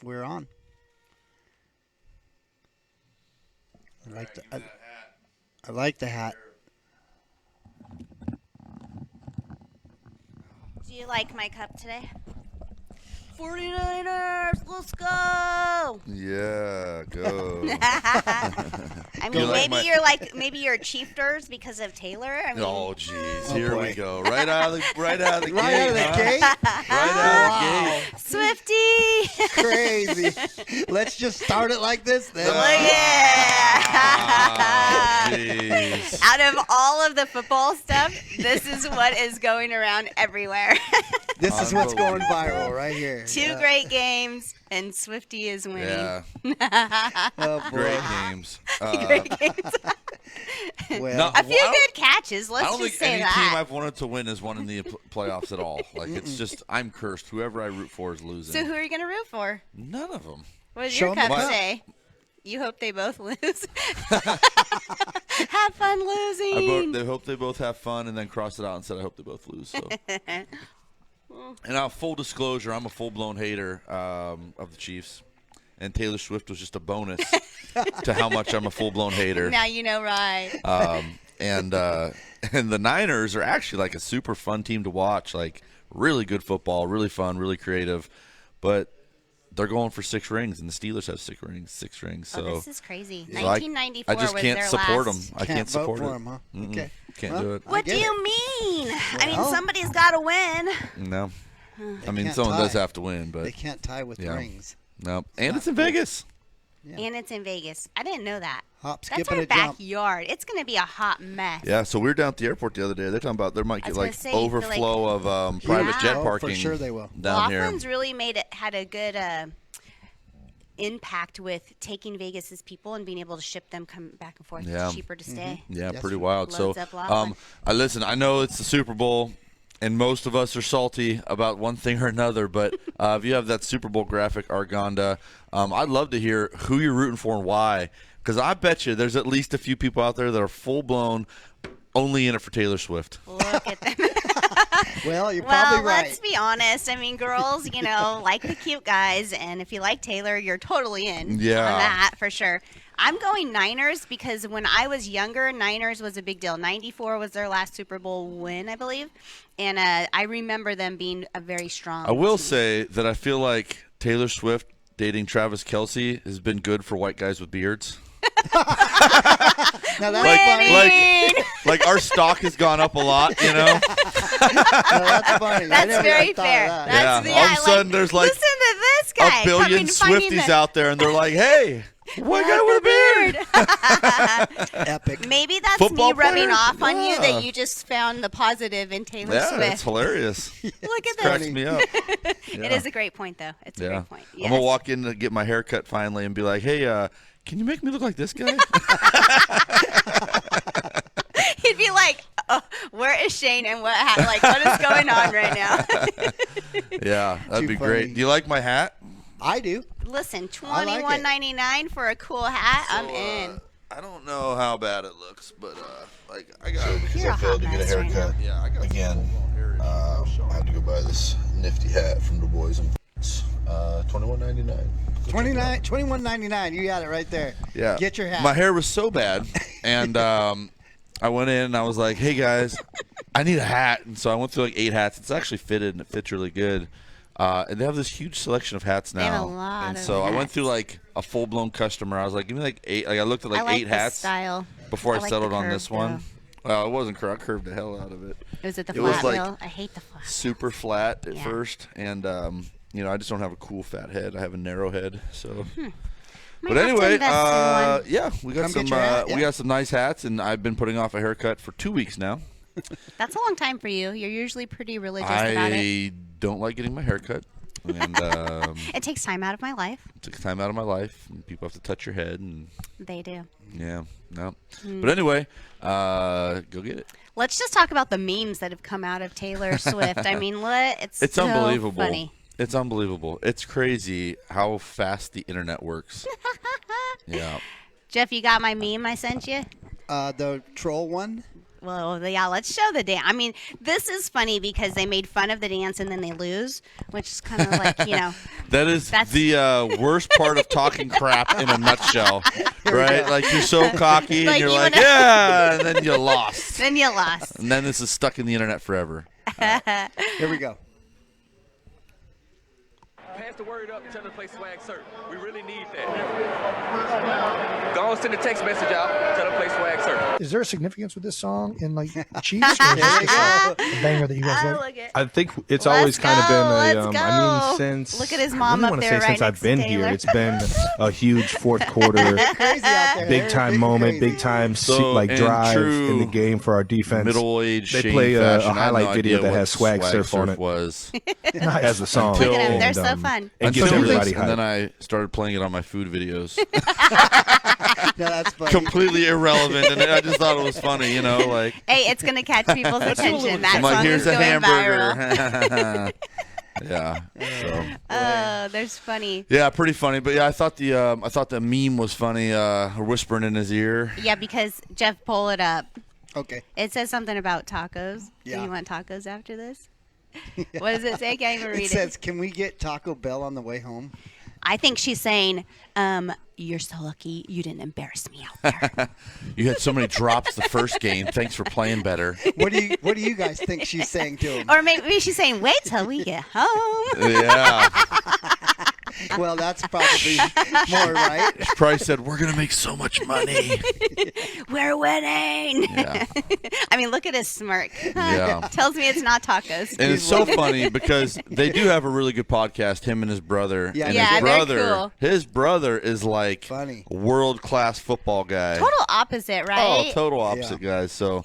we're on. I like the hat. Do you like my cup today? 49ers, let's go! Yeah, go. I mean, maybe you're Chiefers because of Taylor. I mean, Oh, jeez. Oh, Here boy. we go. Right out of the gate. Right out of the huh? gate? Right out of the gate. Swifty. Crazy. Let's just start it like this then. Look at Ah, jeez. Out of all of the football stuff, this is what is going around everywhere. This is what's going viral right here. Two great games, and Swifty is winning. Yeah. Oh, boy. Great games. Great games. Well, No, A few I don't- good catches. I Let's don't just think say any that. team I've wanted to win has won in the playoffs at all. Like, it's just, I'm cursed. Whoever I root for is losing. So who are you going to root for? None of them. What does Show your 'em the cup cup. say? You hope they both lose. Have fun losing. They hope they both have fun, and then cross it out and said, I hope they both lose. So. And now, full disclosure, I'm a full-blown hater of the Chiefs, and Taylor Swift was just a bonus to how much I'm a full-blown hater. Now you know, right? And the Niners are actually like a super fun team to watch. Like, really good football, really fun, really creative, but they're going for 6 rings, and the Steelers have 6 rings. So this is crazy. so 1994 I just was can't their support last. them. I can't vote support for it. him, huh? Mm-mm. Okay. Can't Well, do it. What do get you mean? I mean, Well- somebody's got to win. No. I mean, can't someone does tie. have to win, but They can't tie with Yeah. rings. no. And not it's in cool. Vegas. Yeah. And it's in Vegas. I didn't know that. Hop, That's skip, our and a jump. backyard. It's going to be a hot mess. Yeah, so we were down at the airport the other day. They're talking about there might I get was like gonna say, you feel overflow of private Yeah. jet Oh, parking. for sure they will. Down here. Laughlin's really had a good impact with taking Vegas's people and being able to ship them come back and forth. Yeah. It's cheaper to stay. Yeah, Yes, pretty sir. wild. Loads So, up Laughlin. I know it's the Super Bowl, and most of us are salty about one thing or another. But if you have that Super Bowl graphic, Arganda, I'd love to hear who you're rooting for and why. Because I bet you there's at least a few people out there that are full blown, only in it for Taylor Swift. Look at them. Well, you're Well, probably right. let's be honest. I mean, girls, like the cute guys, and if you like Taylor, you're totally in Yeah. on that for sure. I'm going Niners because when I was younger, Niners was a big deal. 94 was their last Super Bowl win, I believe, and I remember them being a very strong I will team. say that I feel like Taylor Swift dating Travis Kelce has been good for white guys with beards. Now that's funny. Winning! Like our stock has gone up a lot, you know? No, that's funny. I That's never very thought of fair. that. That's, Yeah, all of a sudden there's like listen to this guy. A billion coming, finding Swifties the- out there, and they're like, hey, white guy with a beard. Epic. Maybe that's Football me rubbing player? off on you Yeah. that you just found the positive in Taylor Yeah, Swift. that's hilarious. Look at Cracks this. me up. It is a great point, though. It's a Yeah. great point. I'm going to Yes. walk in to get my hair cut finally and be like, hey, can you make me look like this guy? He'd be like, oh, "Where is Shane and what is going on right now?" Yeah, that'd Too be funny. great. Do you like my hat? I do. Listen, I like it. $21.99 for a cool hat. I'm So, in. I don't know how bad it looks, but I got Because You're I a failed to hot get a mess right haircut. yeah, I got Again, I had to go buy this nifty hat from Du Bois and $21.99. $21.99. You got it right there. Yeah. Get your hat. My hair was so bad, and I went in and I was like, hey, guys, I need a hat. And so I went through like 8 hats. It's actually fitted, and it fits really good. And they have this huge selection of hats now. They have a lot and of so I went hats. through like a full-blown customer. I was like, give me like 8. Like I looked at like I like 8 the hats style. before I like settled the on curve, this one. Well, it wasn't curved. I curved the hell out of it. Was it the It was flat like wheel? I hate the flat. super flat at Yeah. first, and I just don't have a cool fat head. I have a narrow head, so. Might But have to anyway, invest in one. yeah, we got Come some get your hat, we yeah. got some nice hats, and I've been putting off a haircut for 2 weeks now. That's a long time for you. You're usually pretty religious about it. I don't like getting my hair cut, and It takes time out of my life. it took time out of my life. And people have to touch your head, and They do. yeah, no. Hmm. But anyway, go get it. Let's just talk about the memes that have come out of Taylor Swift. I mean, it's It's so unbelievable. funny. It's unbelievable. It's crazy how fast the internet works. Yeah. Jeff, you got my meme I sent you? The troll one. Well, yeah, let's show the dance. I mean, this is funny because they made fun of the dance and then they lose, which is kind of like, That's the worst part of talking crap in a nutshell, right? Like you're so cocky and you're like, yeah, and then you lost. Then you lost. And then this is stuck in the internet forever. Here we go. Pass the word up, tell them to play Swag Surf. We really need that. Go and send a text message out, tell them to play Swag Surf. Is there a significance with this song in like Chiefs, or is it just a banger that you guys like? I think it's always kind of been Let's go. I mean, since Look at his mom I up really there want to say right since I've next been to here, Taylor. it's been a huge fourth quarter, Crazy out there. big time moment, big time So, in drive true in the game for our defense. Middle-aged They Shane play a fashion, I had highlight no video idea that what has Swag Surf on it. was. As a song. Look at them, they're And, so fun. And Until gets everybody and then hyped. I started playing it on my food videos. No, that's funny. Completely irrelevant, and I just thought it was funny, like. Hey, it's going to catch people's attention. That I'm like, song here's is a going viral. hamburger. Yeah. So. Oh, there's funny. Yeah, pretty funny. But yeah, I thought the meme was funny. Whispering in his ear. Yeah, because Jeff, pull it up. Okay. It says something about tacos. Yeah. Do you want tacos after this? What does it say? I can't even read It says, "Can we get Taco Bell on the way home?" I think she's saying, you're so lucky you didn't embarrass me out there. You had so many drops the first game. Thanks for playing better. What do you guys think she's saying to him? Or maybe she's saying, wait till we get home. Yeah. Well, that's probably more right. She probably said, "We're gonna make so much money." We're winning. Yeah. I mean, look at his smirk. Yeah. Tells me it's not tacos. And it's so funny because they do have a really good podcast, him and his brother. Yeah. And Yeah, his they're brother, cool. his brother is like Funny. world-class football guy. Total opposite, right? Oh, total opposite guys. So,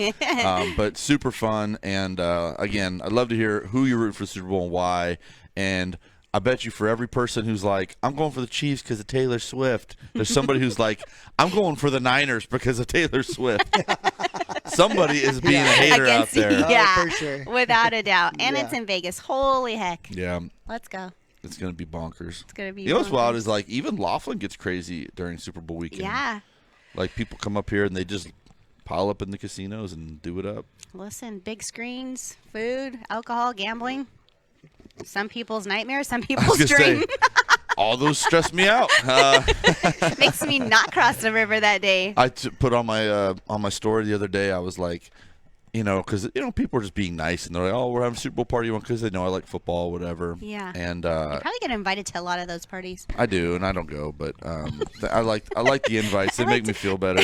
but super fun. And again, I'd love to hear who you root for the Super Bowl and why. And I bet you for every person who's like, I'm going for the Chiefs because of Taylor Swift, there's somebody who's like, I'm going for the Niners because of Taylor Swift. Somebody is being a hater out Against you, there. yeah, Oh, for sure. without a doubt. And Yeah. it's in Vegas. Holy heck. Yeah, Let's go. it's going to be bonkers. It's going to be You know what's wild bonkers. is like even Laughlin gets crazy during Super Bowl weekend. Yeah. Like people come up here and they just pile up in the casinos and do it up. Listen, big screens, food, alcohol, gambling. Some people's nightmare, some I was people's gonna say, dream. all those stress me out. Makes me not cross the river that day. I put on my story the other day. I was like, because people are just being nice and they're like, oh, we're having a Super Bowl party because they know I like football, whatever. Yeah. And Probably get invited to a lot of those parties. I do, and I don't go, but I like the invites. They make me feel better.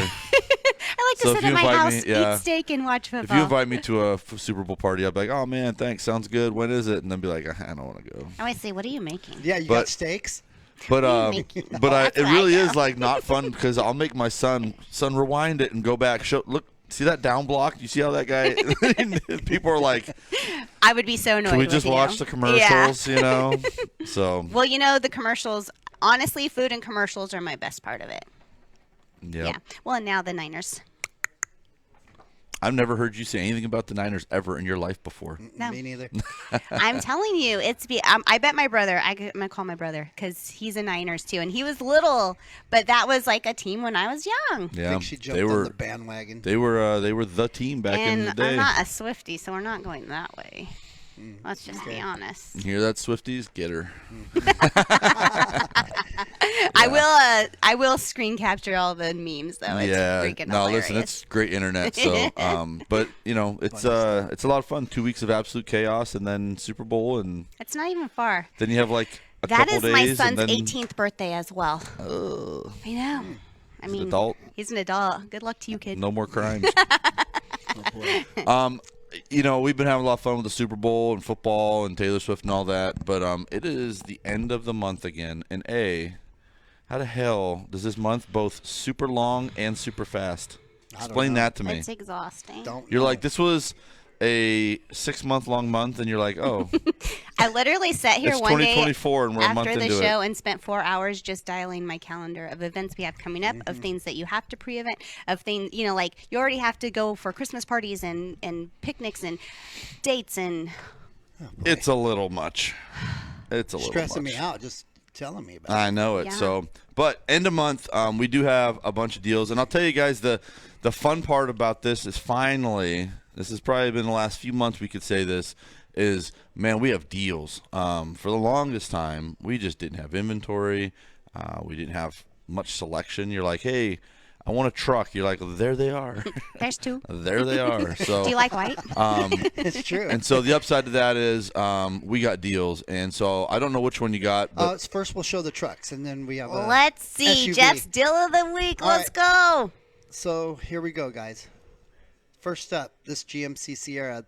I like to So if sit you at my invite house, me, yeah. eat steak, and watch If football. you invite me to a Super Bowl party, I'll be like, oh man, thanks, sounds good. When is it? And then be like, I don't want to go. I always say, what are you making? Yeah, you But- got steaks. But That's it where I really go. is like not fun because I'll make my son rewind it and go back. Look, see that down block? You see how that guy? People are like, I would be so annoyed can we with just you. watch the Yeah. commercials? So Well, the commercials, honestly, food and commercials are my best part of it. yeah. Yeah. Well, and now the Niners. I've never heard you say anything about the Niners ever in your life before. No. Me neither. I'm telling you, I bet my brother, I'm going to call my brother because he's a Niners too. And he was little, but that was like a team when I was young. I Yeah, think she jumped they on were the bandwagon. they were the team back in And the day. I'm not a Swiftie, so we're not going that way. Let's just be honest. You hear that, Swifties? Get her. I will screen capture all the memes though. It's freaking no, hilarious. listen, it's great internet. So, but it's a lot of fun. 2 weeks of absolute chaos, and then Super Bowl, and It's not even far. then you have like a That couple is days. my and son's then, 18th birthday as well. Oh, I know. I an mean, adult. he's an adult. Good luck to you, kid. No more crimes. We've been having a lot of fun with the Super Bowl and football and Taylor Swift and all that, but it is the end of the month again. And how the hell does this month both super long and super fast? Explain know. that to me. It's exhausting. You're like, this was a 6-month-long month, and you're like, oh, I literally sat here it's one day 2024, and we're a month after the into show it. and spent 4 hours just dialing my calendar of events we have coming up, of things that you have to pre-event, of things, like you already have to go for Christmas parties and picnics and dates and It's a little much. It's a little Stressing much. me out just telling me about. I know it. Yeah. So, but end of month, we do have a bunch of deals, and I'll tell you guys the fun part about this is finally, this has probably been the last few months we could say this, is, man, we have deals. For the longest time, we just didn't have inventory. We didn't have much selection. You're like, hey, I want a truck. You're like, there they are. There's two. There they are. So Do you like white? It's true. and so the upside to that is we got deals. And so I don't know which one you got. But First, we'll show the trucks, and then we have a Let's see. SUV. Jeff's deal of the week. All Let's go. So here we go, guys. First up, this GMC Sierra,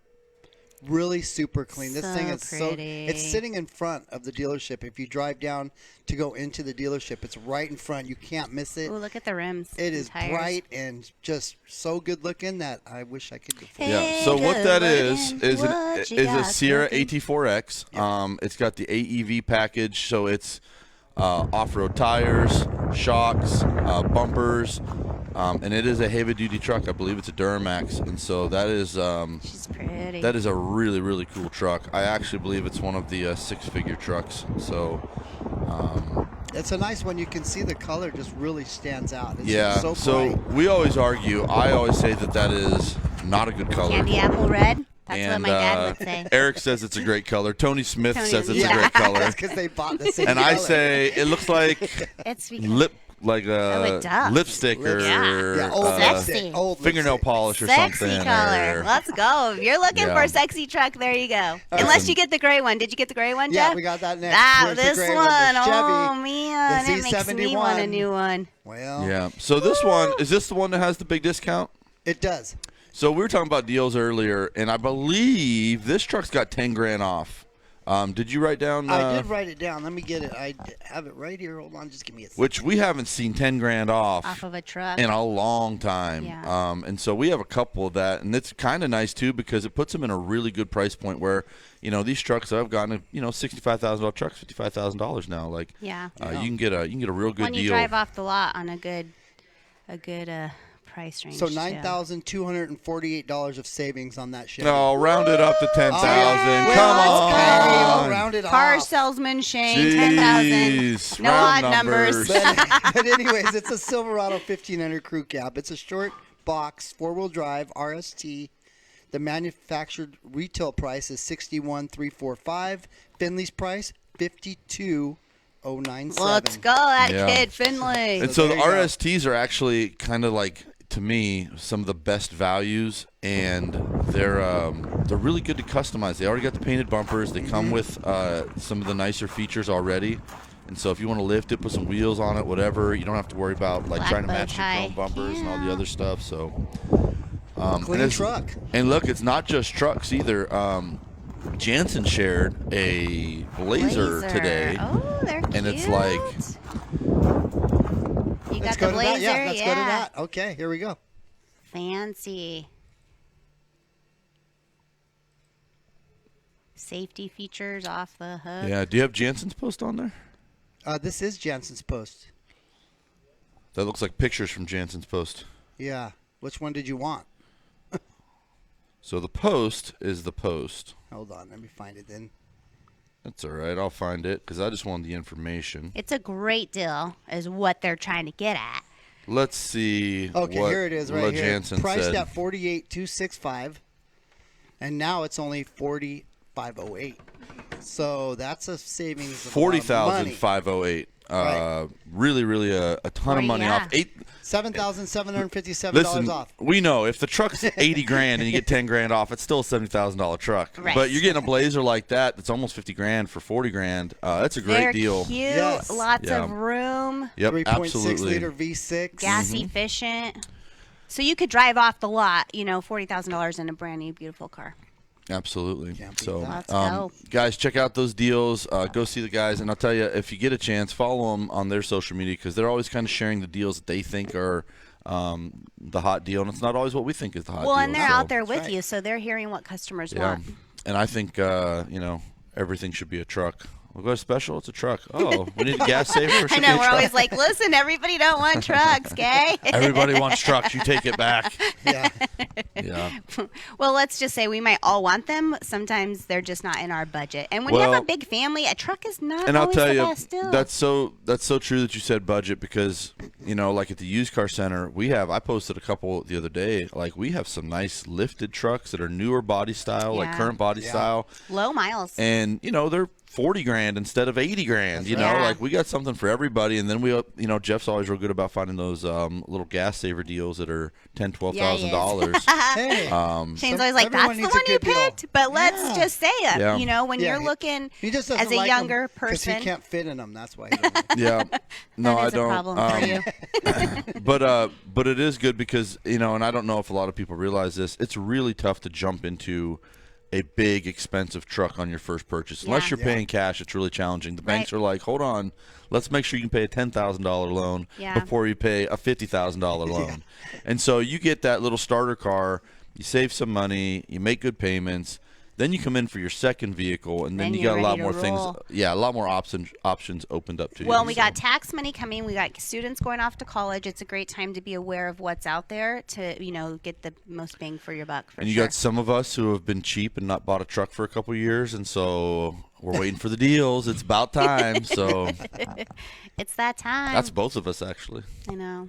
really super clean. This So thing is pretty. it's sitting in front of the dealership. If you drive down to go into the dealership, it's right in front. You can't miss it. Ooh, look at the rims. It and is tires. bright and just so good looking that I wish I could afford it. yeah. So what that is What you a got Sierra cooking? AT4X. It's got the AEV package, so it's off-road tires, shocks, bumpers, and it is a heavy-duty truck. I believe it's a Duramax, and so that is She's pretty. that is a really, really cool truck. I actually believe it's one of the six-figure trucks. So It's a nice one. You can see the color just really stands out. It's yeah. so So bright. we always argue. I always say that is not a good color. Candy apple red. That's and what my dad would say. Eric says it's a great color. Tony Smith Tony- says it's Yeah. a great color. That's because they bought the same And I color. say it looks like It's because a it does. lipstick or yeah, old Sexy. lipstick, old fingernail lipstick. polish or sexy something. color. or- Let's go. If you're looking Yeah. for a sexy truck, there you go. Unless you get the gray one. Did you get the gray one, Yeah, Jeff? we got that next. Ah, Where's the this gray one. The Chevy. Oh man, The it makes me want a Z71. new one. Well, yeah. So this one is this the one that has the big discount? it does. So we were talking about deals earlier, and I believe this truck's got 10 grand off. Did you write down? I did write it down. Let me get it. I have it right here. Hold on, just give me a second. Which we haven't seen 10 grand Off of a truck. in a long time. Yeah. And so we have a couple of that, and it's kind of nice too because it puts them in a really good price point where, these trucks I've gotten, $65,000 trucks, $55,000 now. Like, Yeah. you can get a real good When you deal. drive off the lot on a good price range. So too. $9,248 of savings on that Chevy. No, round it up to 10,000. Well, Come let's carry it. on. We'll round it Car off. salesman Shane, Jeez, 10,000. No round odd numbers. But anyways, it's a Silverado 1500 crew cab. It's a short box, four-wheel drive, RST. The manufactured retail price is $61,345. Finley's price $52,097. Let's go, that Yeah. kid, Finley. And so the there you go. RSTs are actually kind of like, to me, some of the best values, and they're really good to customize. They already got the painted bumpers. They come with some of the nicer features already. And so if you want to lift it, put some wheels on it, whatever, you don't have to worry about like Black trying to bow match your tie. chrome bumpers and all the Yeah. other stuff. So Clean and truck. And look, it's not just trucks either. Jansen shared a Blazer today. Oh, they're cute. And it's like- You Let's got go the to Blazer, that. Yeah, let's go to that. Okay, here we go. Fancy. Safety features off the hook. Yeah, do you have Jansen's post on there? This is Jansen's post. That looks like pictures from Jansen's post. Yeah. Which one did you want? So the post is the post. Hold on, let me find it then. That's all right. I'll find it because I just wanted the information. It's a great deal, is what they're trying to get at. Let's see. Okay, what here it is right what here. Jansen Priced said. at $48,265, and now it's only $40,508. So that's a savings of a lot of money. $40,508. Right. Really, really a ton of money yeah. off. $7,757 Listen, off. we know if the truck's 80 grand and you get 10 grand off, it's still a $70,000 truck. Right. But you're getting a Blazer like that that's almost 50 grand for 40 grand. That's a great They're deal. cute, Yes. lots Yeah. of room, Yep, 3.6 absolutely. liter V6. gas efficient. So you could drive off the lot, $40,000 in a brand new, beautiful car. Absolutely. Can't beat So, that. Let's go. guys, check out those deals. Go see the guys, and I'll tell you, if you get a chance, follow them on their social media because they're always kind of sharing the deals that they think are the hot deal, and it's not always what we think is the hot deal. Well, and they're so, out there with right. you, so they're hearing what customers Yeah, want. and I think everything should be a truck. We'll go to special. It's a truck. Oh, we need a gas saver. It I should know, be a we're truck. always like, listen, everybody don't want trucks, okay? Everybody wants trucks. You take it back. Yeah. Yeah. Well, let's just say we might all want them. Sometimes they're just not in our budget. And when you have Well, a big family, a truck is not And I'll always tell the you, best deal. that's so true that you said budget because, like at the used car center, I posted a couple the other day. Like we have some nice lifted trucks that are newer body style, like Yeah. current body style. Low miles. And, they're 40 grand instead of 80 grand, right. Yeah. like we got something for everybody. And then we, Jeff's always real good about finding those little gas saver deals that are $10,000, $12,000. Hey. Shane's always like, everyone that's the needs a one you good deal. picked. But let's Yeah. just say it. Yeah. When Yeah, you're looking He just doesn't as a like younger because person. he can't fit in them. That's why he doesn't. Yeah. No, that I is don't. a problem for you. But it is good because, and I don't know if a lot of people realize this, it's really tough to jump into a big expensive truck on your first purchase. Unless Yeah. you're paying cash, it's really challenging. The banks Right. are like, hold on, let's make sure you can pay a $10,000 loan Yeah. before you pay a $50,000 loan. And so you get that little starter car, you save some money, you make good payments, then you come in for your second vehicle, and then Then you you're got a lot ready more to things. roll. Yeah, a lot more options opened up to you. Well, we so. got tax money coming. We got students going off to college. It's a great time to be aware of what's out there to, get the most bang for your buck. For And you sure. got some of us who have been cheap and not bought a truck for a couple of years, and so we're waiting for the deals. It's about time. So It's that time. that's both of us, actually. I know.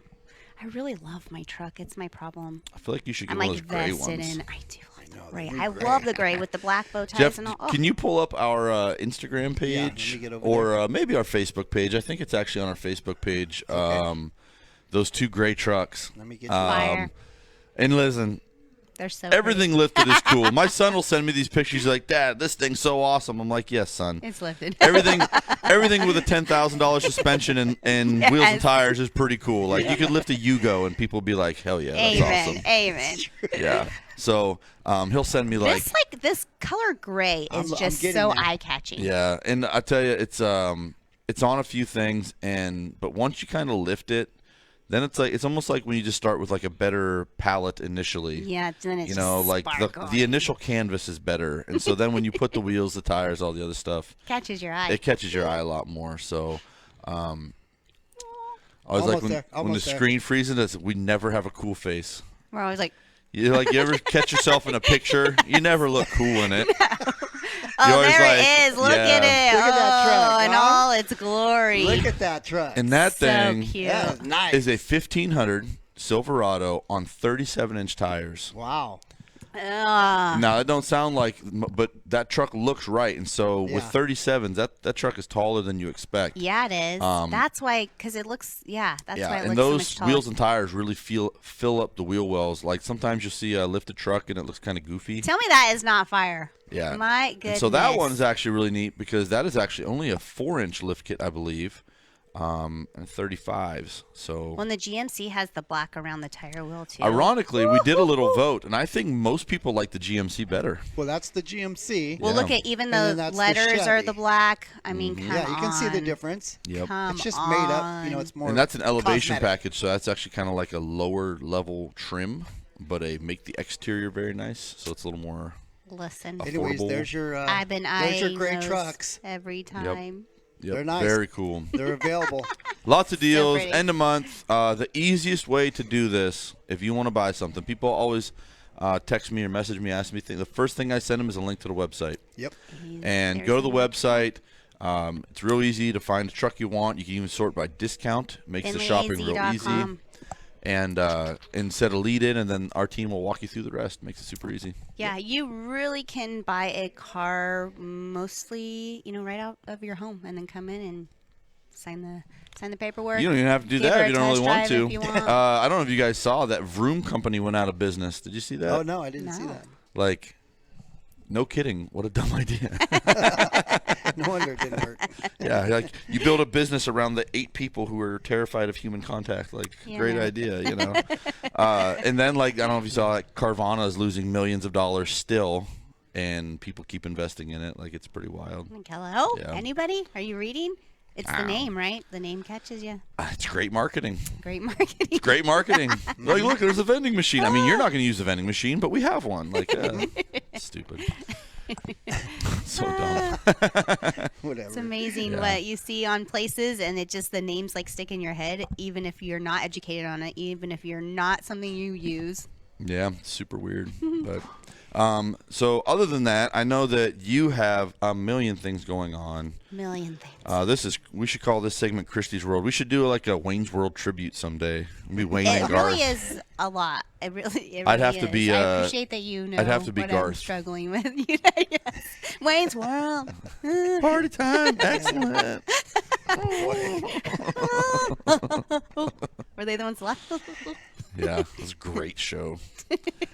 I really love my truck. It's my problem. I feel like you should get I'm one like of those gray vested ones. in. I do love the gray. I love the gray with the black bow ties Jeff, and all. Oh. can you pull up our Instagram let page me get over or maybe our Facebook page? I think it's actually on our Facebook page. Those two gray trucks. Let me get Fire. And listen, They're so everything lifted is cool. My son will send me these pictures. He's like, Dad, this thing's so awesome. I'm like, yes, son. Great. It's lifted. Everything with a $10,000 suspension and wheels and Yes. tires is pretty cool. Like you could lift a Yugo and people would be like, hell yeah, that's Amen. awesome. Amen. Yeah. So he'll send me like, This color gray is I'm just getting so there. eye catching. yeah. And I tell you, it's on a few things, but once you kind of lift it, then it's almost like when you just start with like a better palette initially. Yeah. Then it's Like the initial canvas is better, and so then when you put the wheels, the tires, all the other stuff, catches your eye. it catches your eye a lot more. So, I was Almost like when there, the almost there. screen freezes, we never have a cool face. We're always like, You ever catch yourself in a picture? You never look cool in it. oh, You're always there like, it is. Look yeah. at it. Look at that truck, in huh? all its glory. Look at that truck. And that so thing cute. That is nice. is a 1500 Silverado on 37-inch tires. Wow. Ugh. Now that don't sound like, but that truck looks right, and so with Yeah. 37s, that truck is taller than you expect. Yeah, it is. That's why, because it looks. Yeah, that's why it and looks so those much taller. wheels and tires really fill up the wheel wells. Like sometimes you'll see a lifted truck and it looks kind of goofy. Tell me that is not fire. Yeah. My goodness. And so that one is actually really neat because that is actually only a 4-inch lift kit, I believe, and 35s. So When the GMC has the black around the tire wheel too. ironically, we did a little vote, and I think most people like the GMC better. Well, that's the GMC. Well, Yeah. look at even And then the that's the letters are Chevy. the black. I mean, come Yeah, you can see the on. difference. Yep. Come It's just on. made up. It's more. And that's an elevation cosmetic. package, so that's actually kind of like a lower level trim, but make the exterior very nice, so it's a little more. Listen, Anyways, affordable. there's your. I've been there's your eyeing gray those trucks. every time. Yep, They're nice. very cool. They're available. Lots of deals, pretty. end of month. The easiest way to do this, if you want to buy something, people always text me or message me, ask me things. The first thing I send them is a link to the website. Yep. And There's go to the a link. website. It's real easy to find a truck you want. You can even sort by discount. Makes the shopping real easy. FinleyAZ.com. And set a lead in, and then our team will walk you through the rest. Makes it super easy. Yeah, you really can buy a car mostly, right out of your home, and then come in and sign the paperwork. You don't even have to do Give that her if you a don't really test want drive to. if you want. I don't know if you guys saw that Vroom company went out of business. Did you see that? Oh no, I didn't see No. that. Like, no kidding. What a dumb idea. No wonder it didn't work. Yeah, like you build a business around the 8 people who are terrified of human contact. Like, Yeah. great idea, And then, like, I don't know if you saw, like, Carvana is losing millions of dollars still, and people keep investing in it. Like, it's pretty wild. Hello? Yeah. Anybody? Are you reading? It's the name, right? The name catches you. It's great marketing. Great marketing. Great marketing. Like, look, there's a vending machine. I mean, you're not going to use a vending machine, but we have one. Like, stupid. So dumb. Whatever. It's amazing what you see on places, and it just the names like stick in your head, even if you're not educated on it, even if you're not something you use. Yeah, super weird. But so other than that, I know that you have a million things going on. Million things. We should call this segment Kristy's World. We should do like a Wayne's World tribute someday. Be Wayne It and Garth. really is a lot. It really I'd have to is. be, I appreciate that you know I'd have to be what Garth. I'm struggling with. Yes. Wayne's World. Party time, excellent. Were they the ones left? Yeah, it was a great show.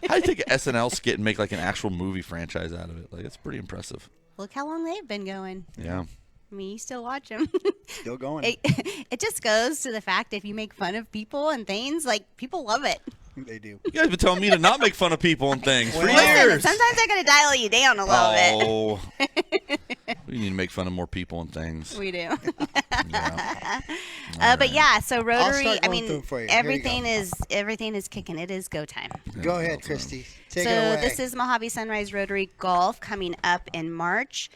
How do you take an SNL skit and make like an actual movie franchise out of it? Like, it's pretty impressive. Look how long they've been going. Yeah. I mean, you still watch them. Still going. It just goes to the fact if you make fun of people and things, like, people love it. They do. You guys have been telling me to not make fun of people and things for Listen, years. sometimes I gotta dial you down a little bit. We need to make fun of more people and things. We do. Yeah. But yeah, so Rotary. start I going mean, through for you. Here you everything is kicking. It is go time. Go ahead, Kristy. Take So it away. this is Mojave Sunrise Rotary Golf coming up in March.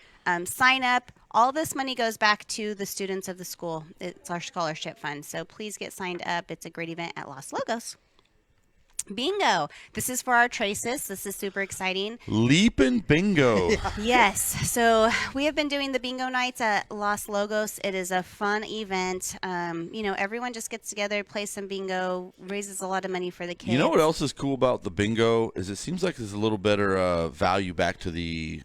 Sign up. All this money goes back to the students of the school. It's our scholarship fund. So please get signed up. It's a great event at Los Logos. Bingo. This is for our Traces. This is super exciting. Leapin' bingo. Yes. So we have been doing the bingo nights at Los Logos. It is a fun event. Everyone just gets together, plays some bingo, raises a lot of money for the kids. You know what else is cool about the bingo is it seems like there's a little better value back to the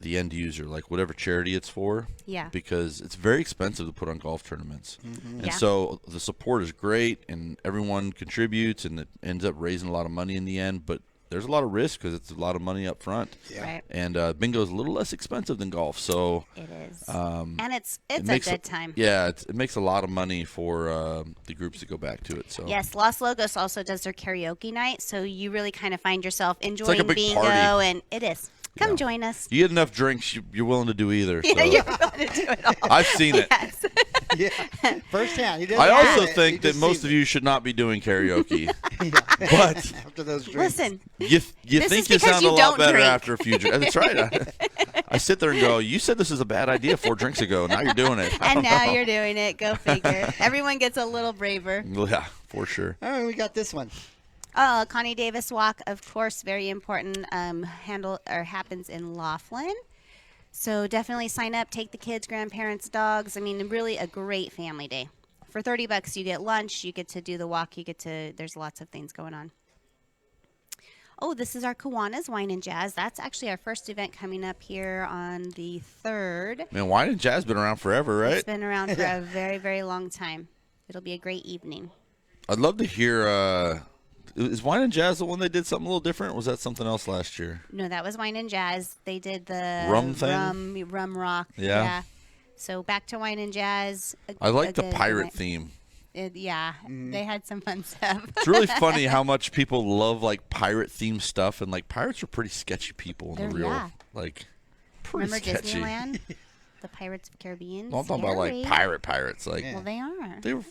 end user, like whatever charity it's for. Yeah. Because it's very expensive to put on golf tournaments. And Yeah. so the support is great and everyone contributes and it ends up raising a lot of money in the end, but there's a lot of risk because it's a lot of money up front. Yeah. Right. And bingo is a little less expensive than golf, so It is. And it's a makes good time. Yeah, it makes a lot of money for the groups that go back to it. So Yes, Los Logos also does their karaoke night, so you really kind of find yourself enjoying like a big bingo, party. and it is. Come join us. you get enough drinks, you're willing to do either. So. Yeah, you're going to do it all. I've seen it. Yes. Yeah. Firsthand. He I doesn't also do it. think He that just most sees of it. you should not be doing karaoke. But after those drinks. Listen, You This think is you because sound you a lot don't better drink. after a few drinks. That's right. I sit there and go, you said this is a bad idea 4 drinks ago. Now you're doing it. I and don't now know. you're doing it. Go figure. Everyone gets a little braver. Yeah, for sure. All right, we got this one. Connie Davis Walk, of course, very important. Happens in Laughlin. So definitely sign up. Take the kids, grandparents, dogs. I mean, really a great family day. For $30, you get lunch. You get to do the walk. There's lots of things going on. Oh, this is our Kiwanis Wine and Jazz. That's actually our first event coming up here on the 3rd. Man, wine and jazz been around forever, right? It's been around for a very, very long time. It'll be a great evening. I'd love to hear. Is wine and jazz the one they did something a little different? Or was that something else last year? No, that was Wine and Jazz. They did the Rum thing? rum rock. Yeah. So back to Wine and Jazz. I like a the good pirate event. theme. They had some fun stuff. It's really funny how much people love like pirate themed stuff, and like pirates are pretty sketchy people in the They're- real, yeah. like pretty Remember sketchy. Disneyland? The Pirates of the Caribbean? Well, I'm talking about like Scary. pirates, like Well, they are. they were.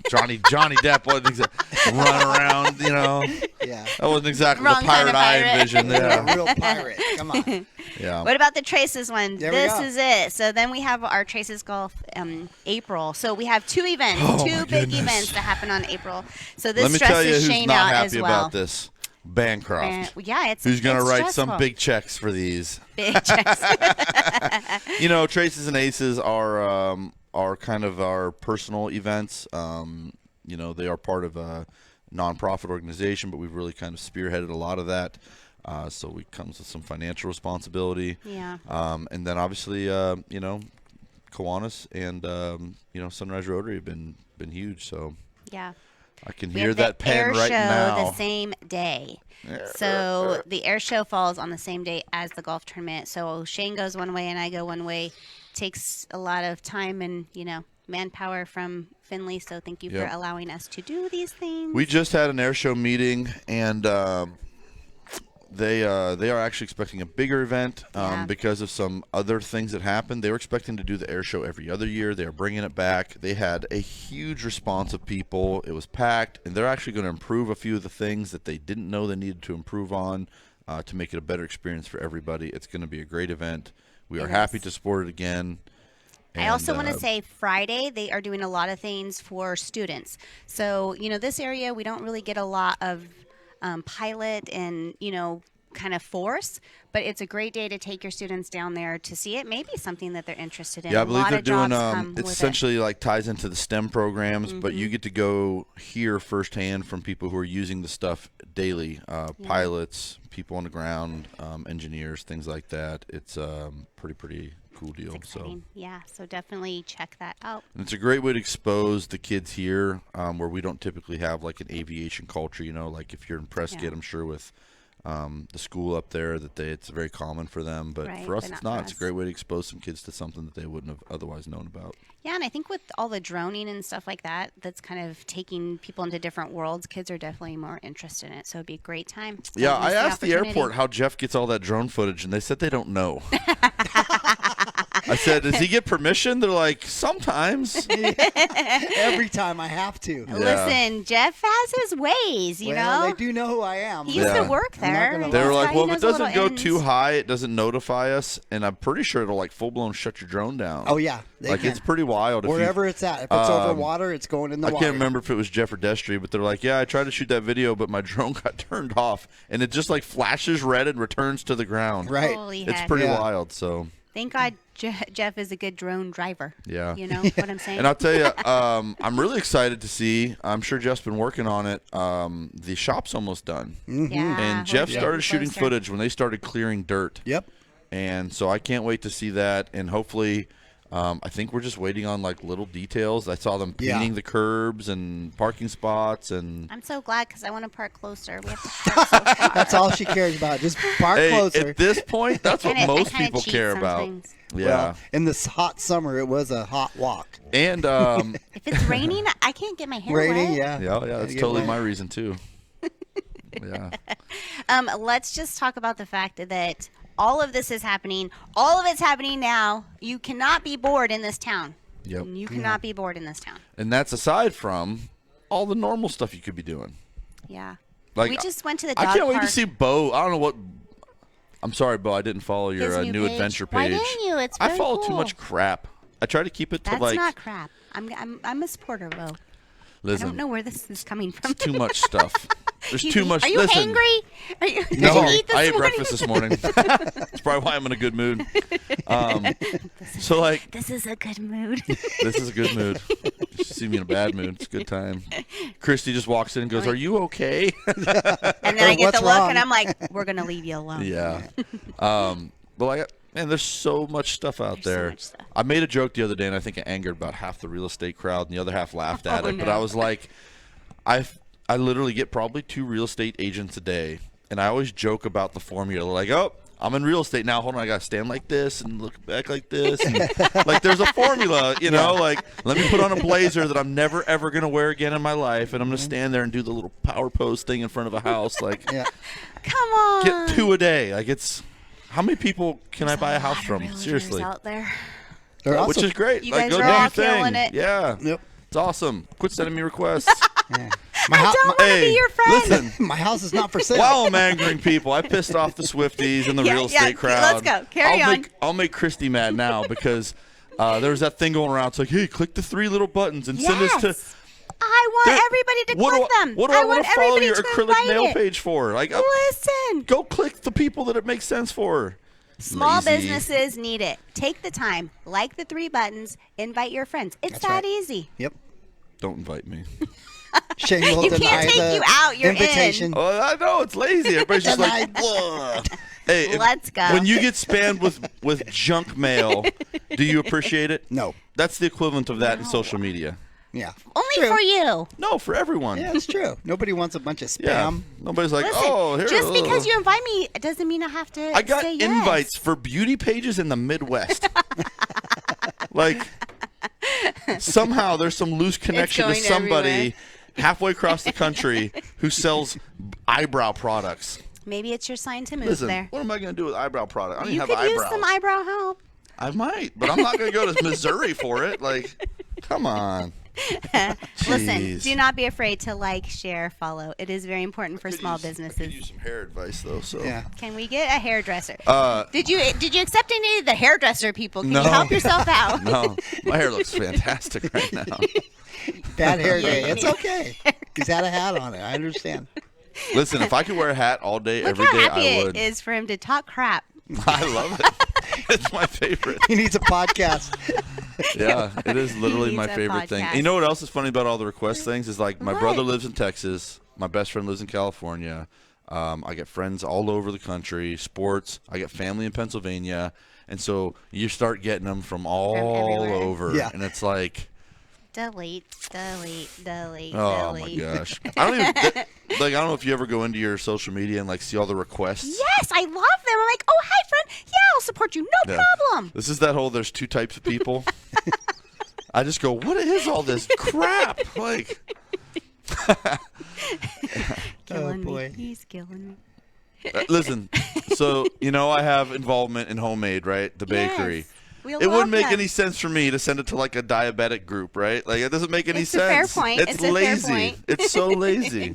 Johnny Depp wasn't exactly run around, Yeah. That wasn't exactly Wrong the kind pirate of I pirate. envisioned. Yeah, A real pirate. Come on. yeah. What about the Traces one? There we This go. is it. So then we have our Traces Golf April. So we have 2 events, Oh, 2 my big goodness. events that happen on April. So this Let me tell you stresses who's Shane not out happy as well. about this. Bancroft. And, yeah, it's Who's going to it's write some stressful. big checks for these? Big checks. Traces and Aces are kind of our personal events. They are part of a nonprofit organization, but we've really kind of spearheaded a lot of that. So it comes with some financial responsibility. Yeah. And then obviously, Kiwanis and Sunrise Rotary have been huge. So Yeah. I can We hear have the that pen air right show now. the same day. So the air show falls on the same day as the golf tournament. So Shane goes one way and I go one way. Takes a lot of time and, manpower from Finley. So thank you Yep. for allowing us to do these things. We just had an air show meeting, and they are actually expecting a bigger event Yeah. because of some other things that happened. They were expecting to do the air show every other year. They are bringing it back. They had a huge response of people. It was packed, and they're actually going to improve a few of the things that they didn't know they needed to improve on to make it a better experience for everybody. It's going to be a great event. We are It happy is. to support it again. I also And, want to say Friday, they are doing a lot of things for students. So, this area, we don't really get a lot of pilot and, kind of force, but it's a great day to take your students down there to see it. Maybe something that they're interested in. Yeah, I A believe lot they're of doing. jobs come It with essentially like ties into the STEM programs, but Mm-hmm. you get to go hear firsthand from people who are using the stuff daily. Pilots, people on the ground, engineers, things like that. It's pretty cool deal. It's So. exciting. Yeah, so definitely check that out. And it's a great way to expose the kids here, where we don't typically have like an aviation culture. Like if you're in Prescott, Yeah. I'm sure with the school up there that it's very common for them. But Right, for us, but it's not not. for It's a us. great way to expose some kids to something that they wouldn't have otherwise known about. Yeah, and I think with all the droning and stuff like that, that's kind of taking people into different worlds. Kids are definitely more interested in it, so it'd be a great time. Don't Yeah, miss I asked the opportunity. airport how Jeff gets all that drone footage, and they said they don't know. I said, does he get permission? They're like, sometimes. Every time I have to. Listen, Jeff has his ways, you Well, know. they do know who I am. He used Yeah. to work I'm not there. gonna They were lie. like, He well, if knows it the little doesn't go ins. too high, it doesn't notify us, and I'm pretty sure it'll like full blown shut your drone down. Oh yeah, they Like can. it's pretty wild. If you- Wherever it's at. If it's over water, it's going in the I water. can't remember if it was Jeff or Destry, but they're like, yeah, I tried to shoot that video, but my drone got turned off, and it just like flashes red and returns to the ground. Right. Holy It's heck. pretty Yeah. wild. So Thank God Jeff is a good drone driver. yeah. You know what I'm saying? And I'll tell you, I'm really excited to see. I'm sure Jeff's been working on it. The shop's almost done, Yeah, and we're Jeff getting started shooting closer. footage when they started clearing dirt. Yep. And so I can't wait to see that, and hopefully. I think we're just waiting on like little details. I saw them Yeah. painting the curbs and parking spots, and I'm so glad because I want to park closer. We have to park so far. That's all she cares about. Just park hey, closer. at this point, that's what I most kinda people cheat care sometimes. about. Yeah, Well, in this hot summer, it was a hot walk. and If it's raining, I can't get my hair Raining, wet. yeah. yeah, that's get totally wet. my reason too. Yeah, Let's just talk about the fact that all of this is happening. All of it's happening now. You cannot be bored in this town. yep. You cannot be bored in this town. And that's aside from all the normal stuff you could be doing. Yeah. Like We just went to the dog I can't wait park. to see Bo. I don't know what. I'm sorry, Bo. I didn't follow your His new page. adventure Why page. didn't you? It's I very follow too cool. much crap. I try to keep it to That's like. not crap. I'm a supporter, Bo. I Listen, don't know where this is coming from. too much stuff. There's You- too much. Are you listen, hangry? Are you, did No, you eat this I ate morning? breakfast this morning. That's probably why I'm in a good mood. So like, This is a good mood. this is a good mood. You see me in a bad mood. It's a good time. Kristy just walks in and goes, "Are you okay?" And then I get What's the look, wrong? and I'm like, "We're gonna leave you alone." yeah. But like, man, there's so much stuff out There's so there. much stuff. I made a joke the other day, and I think it angered about half the real estate crowd, and the other half laughed at Oh, it. But no. I was like, I literally get probably 2 real estate agents a day, and I always joke about the formula. Like, oh, I'm in real estate now. Hold on, I gotta stand like this and look back like this. And like, there's a formula, you know. Like, let me put on a blazer that I'm never ever gonna wear again in my life, and I'm gonna stand there and do the little power pose thing in front of a house. Like, Yeah. Come on. get 2 a day. Like, it's how many people can I buy a house lot of from? realtors Seriously, out there. They're which also, is great. You Like, guys go are do all your thing. killing it. Yeah, Yep. it's awesome. Quit sending me requests. My, hou- don't my, want to Hey, be your friend. listen. my house is not for sale. While I'm angering people, I pissed off the Swifties and the Yeah, real yeah, estate crowd. let's go. Carry on. I'll make Kristy mad now because there was that thing going around. It's like, hey, click the 3 little buttons and send us to. Yes. I want There- everybody to what click do I, them. What do I want want to follow everybody your to acrylic invite nail it. page for? Like, Listen. go click the people that it makes sense for. Small Lazy. businesses need it. Take the time. Like the 3 buttons. Invite your friends. It's that right. easy. Yep. Don't invite me. Shane will You can't deny take the you out, you're in. invitation. Oh, I know it's lazy. Everybody's just like, "Ugh." Hey, Let's go. When you get spammed with junk mail, do you appreciate it? No. That's the equivalent of that in social media. Yeah. Only True. for you. No, for everyone. Yeah, it's true. Nobody wants a bunch of Yeah. spam. Nobody's like, Listen, oh, here. just because ugh." you invite me, it doesn't mean I have to I got say yes. invites for beauty pages in the Midwest. Like, somehow there's some loose connection to going somebody everywhere. halfway across the country who sells eyebrow products. Maybe it's your sign to move Listen, there. what am I going to do with eyebrow products? I don't You even could have use eyebrows. some eyebrow help. I might, but I'm not going to go to Missouri for it. Like, come on. Listen, Jeez. do not be afraid to like, share, follow. It is very important for small I could businesses. use some hair advice though. So Yeah. Can we get a hairdresser? Uh, Did you accept any of the hairdresser people? Can No. you help yourself out? No, my hair looks fantastic right now. Bad hair Yeah, day. you It's need- okay. He's had a hat on it. I understand. Listen, if I could wear a hat all day, Look every how day, happy I it would. is for him to talk crap. I love it. It's my favorite. He needs a podcast. Yeah, it is literally He my needs a favorite thing. podcast. And you know what else is funny about all the request things is like my What? brother lives in Texas, my best friend lives in California. I get friends all over the country, sports. I get family in Pennsylvania, and so you start getting them from all everywhere. over, Yeah. and it's like, Delete. oh my gosh, I don't even like. I don't know if you ever go into your social media and like see all the requests. Yes, I love them. I'm like, oh, hi, friend. Yeah, I'll support you. No Yeah. problem. This is that whole there's two types of people. I just go, what is all this crap? Like, Killing boy. me. He's killing me. listen, so I have involvement in Homemade, right? The bakery. Yes, we It love wouldn't make them. any sense for me to send it to like a diabetic group, right? Like it doesn't make any It's a fair sense. point. It's It's a fair lazy. point. It's so lazy.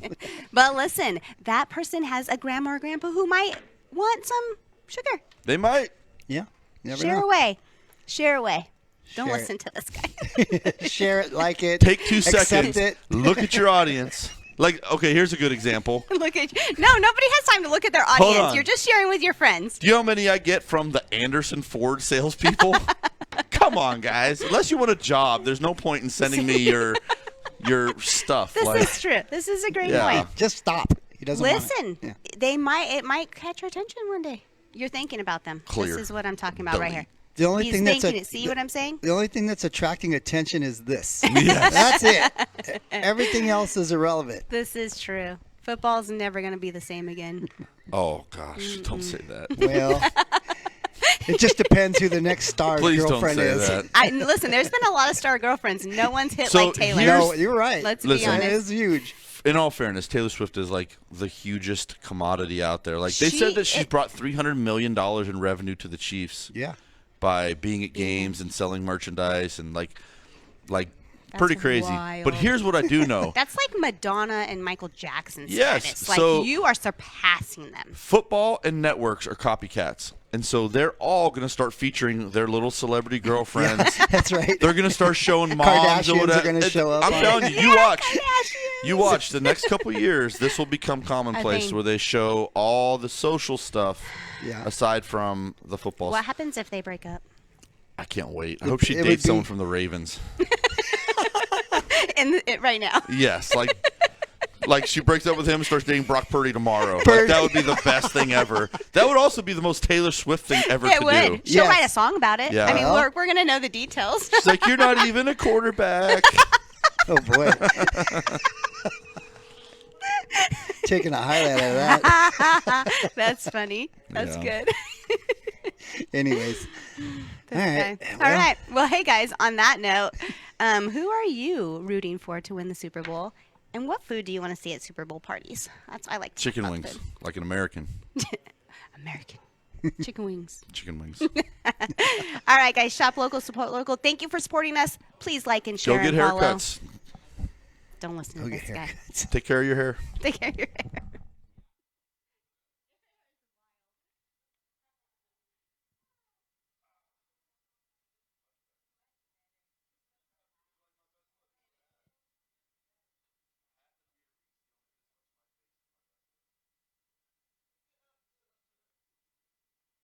But listen, that person has a grandma or grandpa who might want some sugar. They might. Yeah. Never Share know. away. Share away. Don't Share listen to this guy. Share it, like it. Take 2 accept seconds. it. Look at your audience. Like, okay, here's a good example. Look at you. No, nobody has time to look at their Hold audience. on. You're just sharing with your friends. Do you know how many I get from the Anderson Ford salespeople? Come on, guys. Unless you want a job, there's no point in sending me your stuff. This like, is true. This is a great Yeah. point. Just stop. He doesn't want Listen, it. Yeah. it might catch your attention one day. You're thinking about them. Clear. This is what I'm talking about right here. The only He's thing that's thinking it. See what I'm saying? the only thing that's attracting attention is this. That's it. Everything else is irrelevant. This is true. Football's never going to be the same again. oh gosh, don't say that. Well, it just depends who the next star Please don't girlfriend say is. that. Listen, there's been a lot of star girlfriends. No one's hit So like Taylor. here's- No, you're right. Let's Listen. be It honest. is huge. In all fairness, Taylor Swift is like the hugest commodity out there. Like they said that she's brought $300 million in revenue to the Chiefs Yeah. by being at games and selling merchandise and like pretty crazy. wild. But here's what I do know. That's like Madonna and Michael Jackson Yes, status. Like so- you are surpassing them. Football and networks are copycats. And so they're all going to start featuring their little celebrity girlfriends. That's right. They're going to start showing moms Kardashians or whatever. are gonna show up I'm on telling it. you, you watch. Kardashians. You watch. The next couple of years, this will become commonplace thing. where they show all the social stuff Yeah. aside from the football. What happens if they break up? I can't wait. I hope she it would dates be- someone from the Ravens. Right now. Yes, like she breaks up with him and starts dating Brock Purdy tomorrow. Like Purdy. that would be the best thing ever. That would also be the most Taylor Swift thing ever It to would. do. She'll Yes. write a song about it. Yeah. I mean, Well. we're going to know the details. She's like, you're not even a quarterback. Oh boy. Taking a highlight out of that. That's funny. That's Yeah. good. Anyways. All right. Okay. All right. Well, hey, guys, on that note, who are you rooting for to win the Super Bowl? And what food do you want to see at Super Bowl parties? I like to talk Chicken about wings, food. like an American. American. Chicken wings. Chicken wings. All right, guys. Shop local, support local. Thank you for supporting us. Please like and Go share get and follow. haircuts. Don't listen to Go get this guy. haircuts. Take care of your hair. Take care of your hair.